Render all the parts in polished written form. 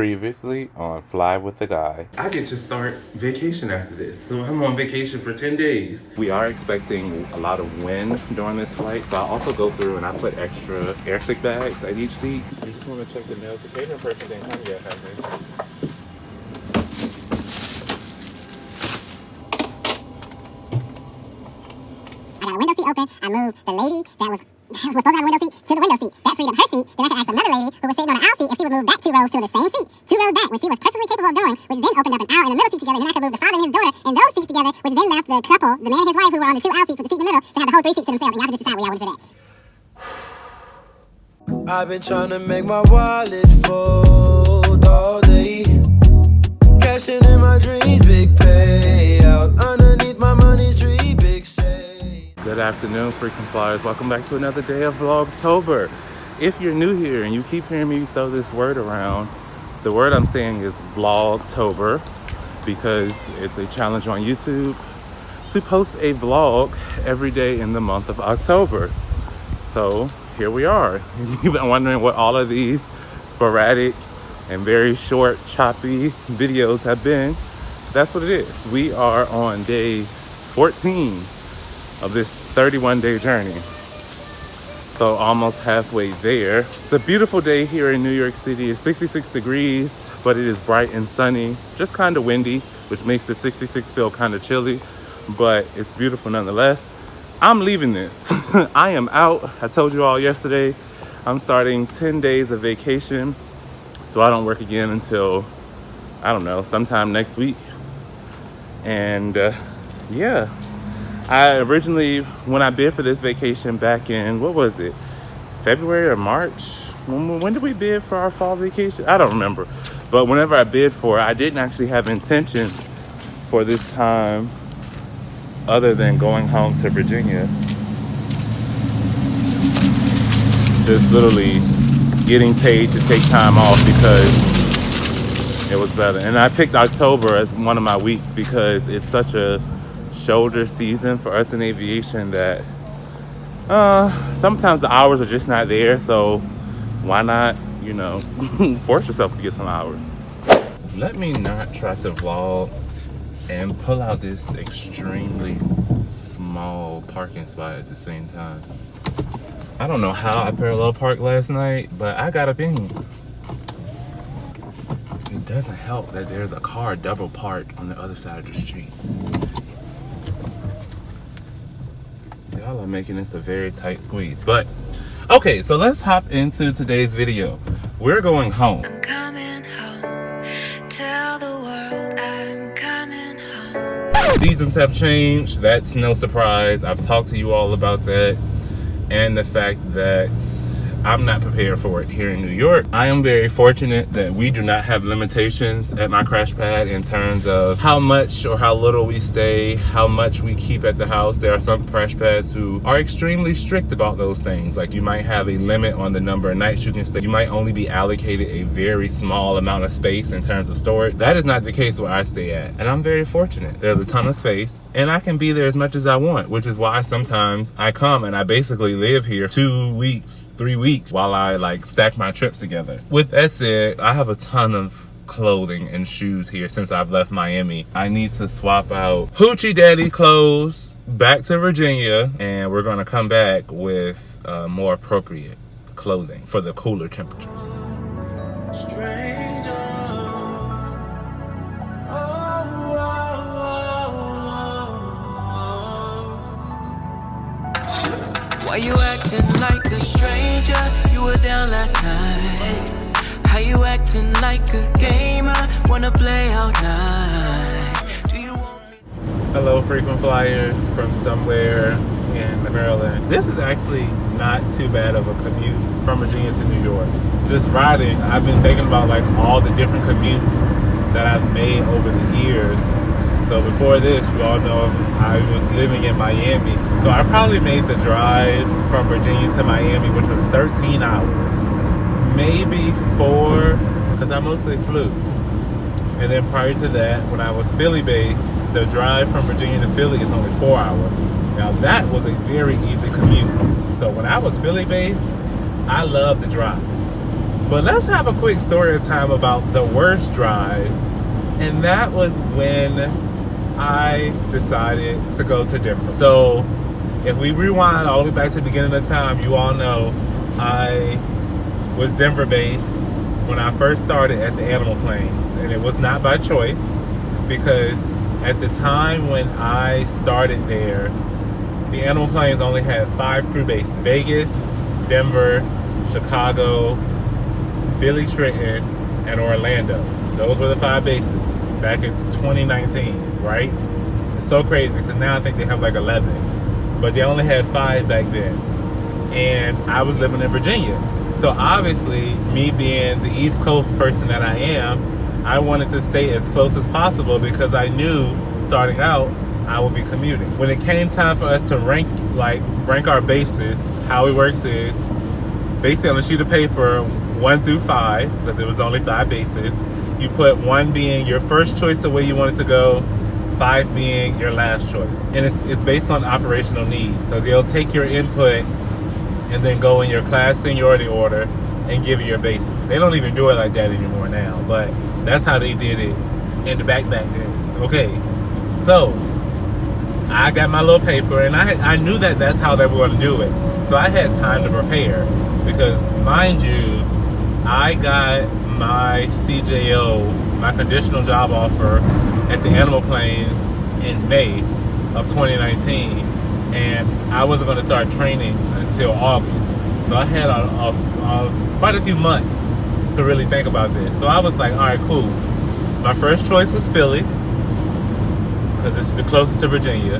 Previously on Fly with the Guy. I get to start vacation after this, so I'm on vacation for 10 days. We are expecting a lot of wind during this flight, so I'll also go through and I put extra airsick bags at each seat. I just want to check the mail. The catering person didn't come yet, have they? I got a window seat open. I moved the lady that was supposed to have a window seat to the window seat. That freed up her seat. Then I could ask another lady who was sitting on the aisle seat if she would move that 2 rows to the same seat. 2 rows back, which she was perfectly capable of doing, which then opened up an aisle and a middle seat together. Then I could move the father and his daughter and those seats together, which then left the couple, the man and his wife, who were on the 2 aisle seats with the seat in the middle, to have the whole 3 seats to themselves. And y'all could just decide where y'all wanted to sit at. I've been trying to make my wallet fold all day. Cashing in my dreams, big payout. Underneath my money tree, big shade. Good afternoon, freaking flyers. Welcome back to another day of Vlogtober. If you're new here and you keep hearing me throw this word around, the word I'm saying is Vlogtober because it's a challenge on YouTube to post a vlog every day in the month of October. So here we are. You've been wondering what all of these sporadic and very short, choppy videos have been. That's what it is. We are on day 14 of this 31-day journey. So almost halfway there. It's a beautiful day here in New York City. It's 66 degrees, but it is bright and sunny. Just kind of windy, which makes the 66 feel kind of chilly, but it's beautiful nonetheless. I'm leaving this. I am out. I told you all yesterday, I'm starting 10 days of vacation. So I don't work again until, I don't know, sometime next week. And yeah, I originally, when I bid for this vacation back in, what was it? February or March? When did we bid for our fall vacation? I don't remember. But whenever I bid for it, I didn't actually have intentions for this time other than going home to Virginia. Just literally getting paid to take time off because it was better. And I picked October as one of my weeks because it's such a shoulder season for us in aviation that sometimes the hours are just not there. So why not, you know, force yourself to get some hours. Let me not try to vlog and pull out this extremely small parking spot at the same time. I don't know how I parallel parked last night, but I got up in here. It doesn't help that there's a car double parked on the other side of the street. Y'all are making this a very tight squeeze. But okay, so let's hop into today's video. We're going home. I'm coming home. Tell the world I'm coming home. Seasons have changed. That's no surprise. I've talked to you all about that. And the fact that I'm not prepared for it here in New York. I am very fortunate that we do not have limitations at my crash pad in terms of how much or how little we stay, how much we keep at the house. There are some crash pads who are extremely strict about those things. Like you might have a limit on the number of nights you can stay. You might only be allocated a very small amount of space in terms of storage. That is not the case where I stay at. And I'm very fortunate. There's a ton of space and I can be there as much as I want, which is why sometimes I come and I basically live here 2 weeks, 3 weeks while I like stack my trips together. With that said, I have a ton of clothing and shoes here since I've left Miami. I need to swap out Hoochie Daddy clothes back to Virginia, and we're gonna come back with more appropriate clothing for the cooler temperatures. Stranger. Why you acting like a stranger? You were down last night. How you acting like a gamer? Wanna play all night? Do you want me? Hello, frequent flyers from somewhere in Maryland. This is actually not too bad of a commute from Virginia to New York. Just riding, I've been thinking about like all the different commutes that I've made over the years. So before this, you all know I was living in Miami. So I probably made the drive from Virginia to Miami, which was 13 hours. Maybe 4, because I mostly flew. And then prior to that, when I was Philly-based, the drive from Virginia to Philly is only 4 hours. Now that was a very easy commute. So when I was Philly-based, I loved the drive. But let's have a quick story time about the worst drive. And that was when I decided to go to Denver. So if we rewind all the way back to the beginning of time, you all know I was Denver based when I first started at the Animal Plains. And it was not by choice, because at the time when I started there, the Animal Plains only had 5 crew bases: Vegas, Denver, Chicago, Philly, Trenton, and Orlando. Those were the 5 bases back in 2019, right? It's so crazy because now I think they have like 11, but they only had 5 back then. And I was living in Virginia. So obviously, me being the East Coast person that I am, I wanted to stay as close as possible because I knew starting out I would be commuting. When it came time for us to rank our bases, how it works is basically on a sheet of paper, 1 through 5, because it was only 5 bases. You put 1 being your first choice of where you wanted to go, 5 being your last choice. And it's based on operational needs. So they'll take your input and then go in your class seniority order and give you your bases. They don't even do it like that anymore now, but that's how they did it in the back days. Okay, so I got my little paper, and I knew that that's how they were going to do it. So I had time to prepare because, mind you, I got my CJO, my conditional job offer at the Animal Plains in May of 2019, and I wasn't going to start training until August. So I had quite a few months to really think about this. So I was like, all right, cool. My first choice was Philly, because it's the closest to Virginia.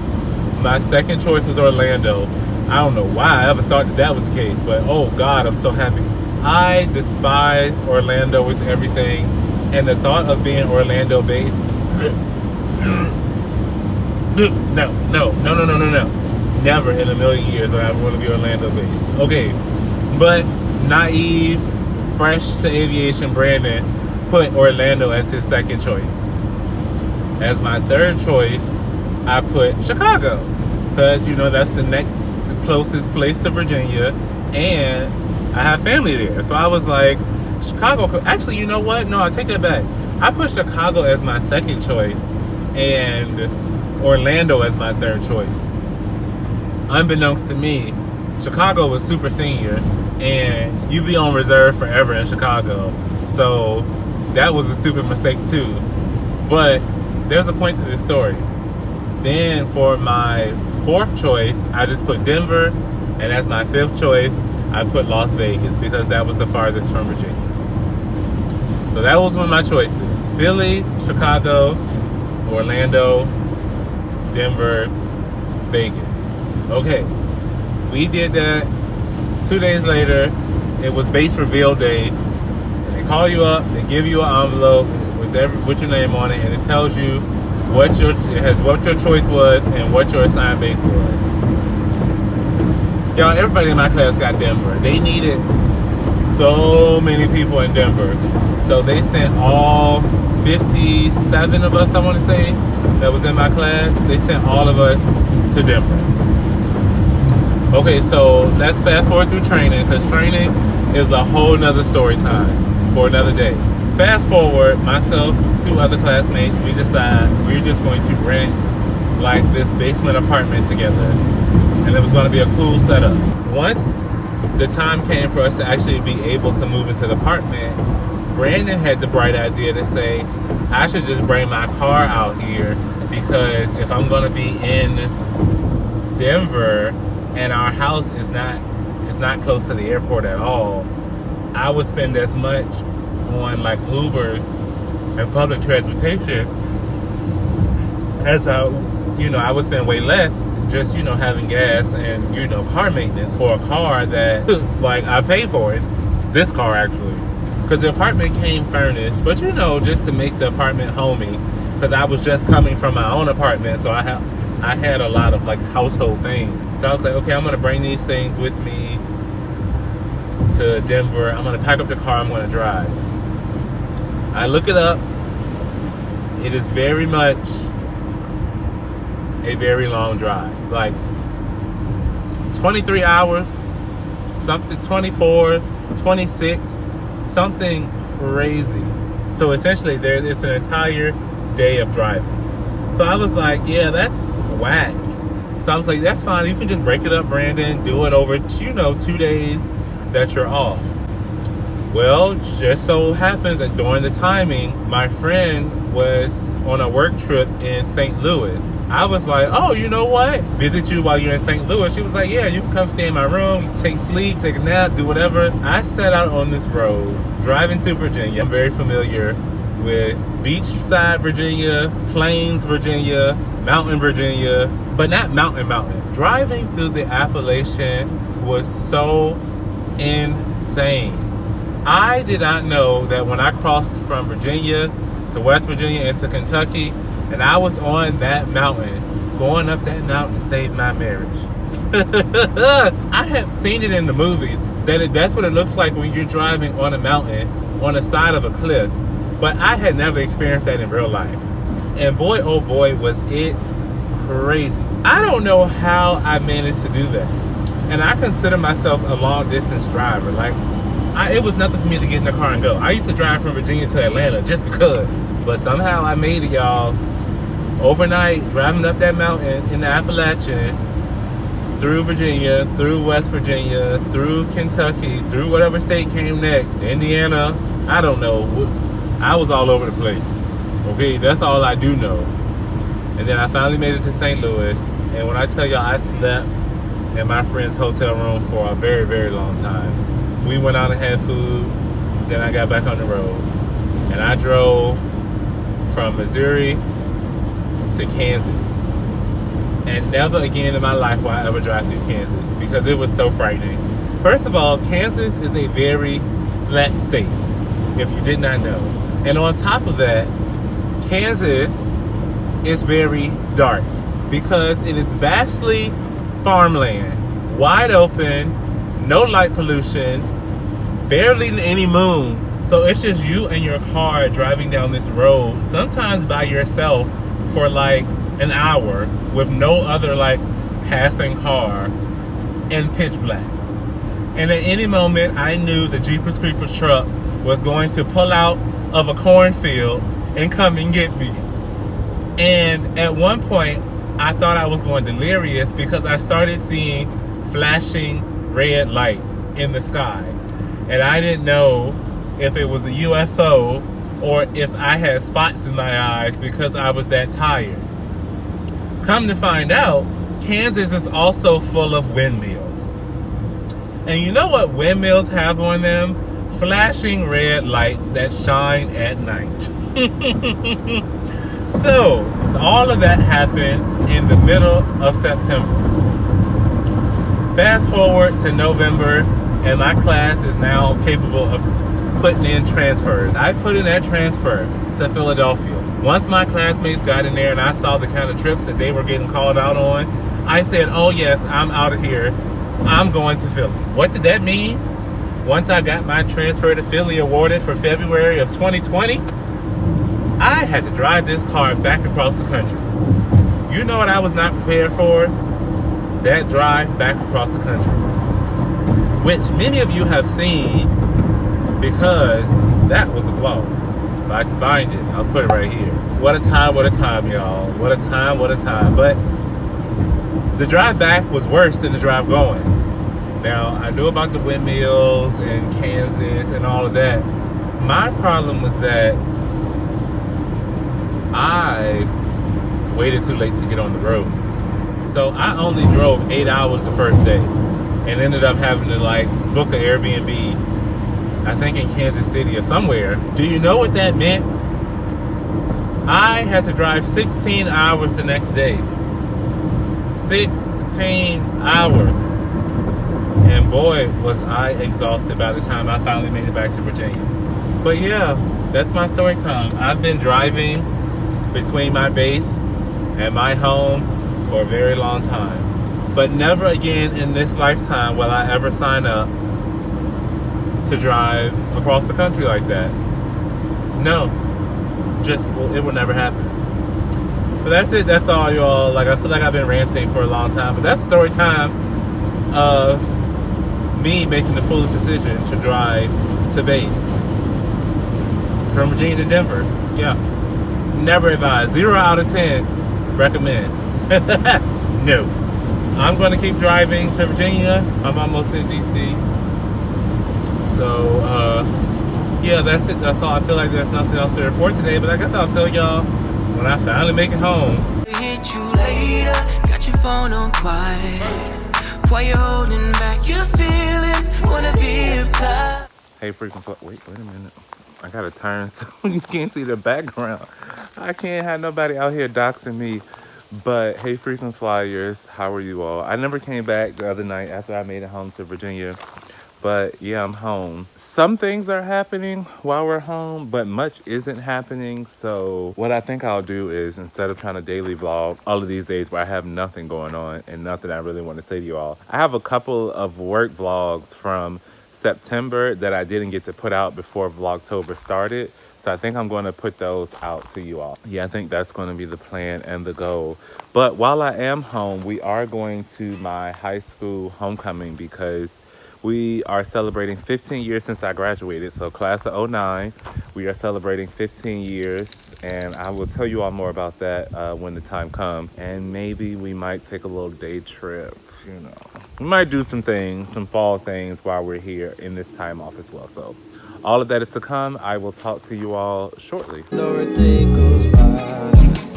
My second choice was Orlando. I don't know why I ever thought that was the case, but oh God, I'm so happy. I despise Orlando with everything, and the thought of being Orlando based, no. Never in a million years would I want to be Orlando based. Okay, but naive, fresh to aviation Brandon put Orlando as his second choice. As my third choice, I put Chicago, because that's the closest place to Virginia, and I have family there. So I was like, Chicago. Actually, you know what? No, I take that back. I put Chicago as my second choice and Orlando as my third choice. Unbeknownst to me, Chicago was super senior, and you be on reserve forever in Chicago. So that was a stupid mistake too. But there's a point to this story. Then for my fourth choice, I just put Denver, and as my fifth choice, I put Las Vegas, because that was the farthest from Virginia. So that was one of my choices: Philly, Chicago, Orlando, Denver, Vegas. Okay, we did that. 2 days later, it was base reveal day, and they call you up, they give you an envelope with your name on it, and it tells you what your choice was and what your assigned base was. Y'all, everybody in my class got Denver. They needed so many people in Denver, so they sent all 57 of us, I want to say, that was in my class. They sent all of us to Denver. Okay, so let's fast forward through training, because training is a whole nother story time for another day. Fast forward, myself, 2 other classmates, we decide we're just going to rent like this basement apartment together, and it was going to be a cool setup. Once the time came for us to actually be able to move into the apartment, Brandon had the bright idea to say, I should just bring my car out here, because if I'm going to be in Denver and our house is not close to the airport at all, I would spend as much on like Ubers and public transportation as I would spend way less just having gas and car maintenance for a car that like I paid for it. This car actually, because the apartment came furnished, but just to make the apartment homey, because I was just coming from my own apartment, so I had a lot of like household things. So I was like, okay, I'm gonna bring these things with me to Denver. I'm gonna pack up the car, I'm gonna drive. I look it up. It is very much a very long drive, like 23 hours, something 24, 26, something crazy. So essentially, it's an entire day of driving. So I was like, yeah, that's whack. So I was like, that's fine. You can just break it up, Brandon. Do it over, 2 days that you're off. Well, just so happens that during the timing, my friend was on a work trip in St. Louis. I was like, oh, you know what? Visit you while you're in St. Louis. She was like, yeah, you can come stay in my room, you take sleep, take a nap, do whatever. I set out on this road, driving through Virginia. I'm very familiar with beachside Virginia, plains Virginia, mountain Virginia, but not mountain. Driving through the Appalachian was so insane. I did not know that when I crossed from Virginia to West Virginia into Kentucky, and I was on that mountain, going up that mountain to save my marriage. I have seen it in the movies, that's what it looks like when you're driving on a mountain on the side of a cliff, but I had never experienced that in real life. And boy, oh boy, was it crazy. I don't know how I managed to do that. And I consider myself a long distance driver. Like, it was nothing for me to get in the car and go. I used to drive from Virginia to Atlanta just because. But somehow I made it, y'all. Overnight, driving up that mountain in the Appalachian, through Virginia, through West Virginia, through Kentucky, through whatever state came next, Indiana, I don't know. I was all over the place. Okay, that's all I do know. And then I finally made it to St. Louis. And when I tell y'all, I slept in my friend's hotel room for a very, very long time. We went out and had food, then I got back on the road. And I drove from Missouri to Kansas. And never again in my life will I ever drive through Kansas because it was so frightening. First of all, Kansas is a very flat state, if you did not know. And on top of that, Kansas is very dark because it is vastly farmland, wide open, no light pollution, barely any moon. So it's just you and your car driving down this road, sometimes by yourself for like an hour with no other like passing car in pitch black. And at any moment, I knew the Jeepers Creepers truck was going to pull out of a cornfield and come and get me. And at one point, I thought I was going delirious because I started seeing flashing red lights in the sky. And I didn't know if it was a UFO or if I had spots in my eyes because I was that tired. Come to find out, Kansas is also full of windmills. And you know what windmills have on them? Flashing red lights that shine at night. So, all of that happened in the middle of September. Fast forward to November, and my class is now capable of putting in transfers. I put in that transfer to Philadelphia. Once my classmates got in there and I saw the kind of trips that they were getting called out on, I said, oh yes, I'm out of here. I'm going to Philly. What did that mean? Once I got my transfer to Philly awarded for February of 2020, I had to drive this car back across the country. You know what I was not prepared for? That drive back across the country, which many of you have seen because that was a vlog. If I can find it, I'll put it right here. What a time, y'all. What a time. But the drive back was worse than the drive going. Now, I knew about the windmills and Kansas and all of that. My problem was that I waited too late to get on the road. So I only drove 8 hours the first day and ended up having to like book an Airbnb, I think in Kansas City or somewhere. Do you know what that meant? I had to drive 16 hours the next day. 16 hours. And boy, was I exhausted by the time I finally made it back to Virginia. But yeah, that's my story time. I've been driving between my base and my home for a very long time. But never again in this lifetime will I ever sign up to drive across the country like that. No. It will never happen. But that's it. That's all, y'all. Like, I feel like I've been ranting for a long time. But that's story time of me making the foolish decision to drive to base. from Virginia to Denver. Yeah. Never advise. 0 out of 10 recommend. No. I'm going to keep driving to Virginia. I'm almost in DC. So, yeah, that's it. That's all. I feel like there's nothing else to report today, but I guess I'll tell y'all when I finally make it home. Hit you later, got your phone on quiet. Why you holding back your feelings? Wanna be uptight. Hey, freaking wait a minute. I gotta turn so you can't see the background. I can't have nobody out here doxing me. But hey, frequent flyers, how are you all? I never came back the other night after I made it home to Virginia. But yeah, I'm home. Some things are happening while we're home, but much isn't happening. So what I think I'll do is, instead of trying to daily vlog all of these days where I have nothing going on and nothing I really want to say to you all, I have a couple of work vlogs from September that I didn't get to put out before Vlogtober started. So I think I'm going to put those out to you all. Yeah, I think that's going to be the plan and the goal. But while I am home, we are going to my high school homecoming because we are celebrating 15 years since I graduated. So class of 09, we are celebrating 15 years. And I will tell you all more about that when the time comes. And maybe we might take a little day trip, you know. We might do some things, some fall things while we're here in this time off as well. So all of that is to come. I will talk to you all shortly. No day goes by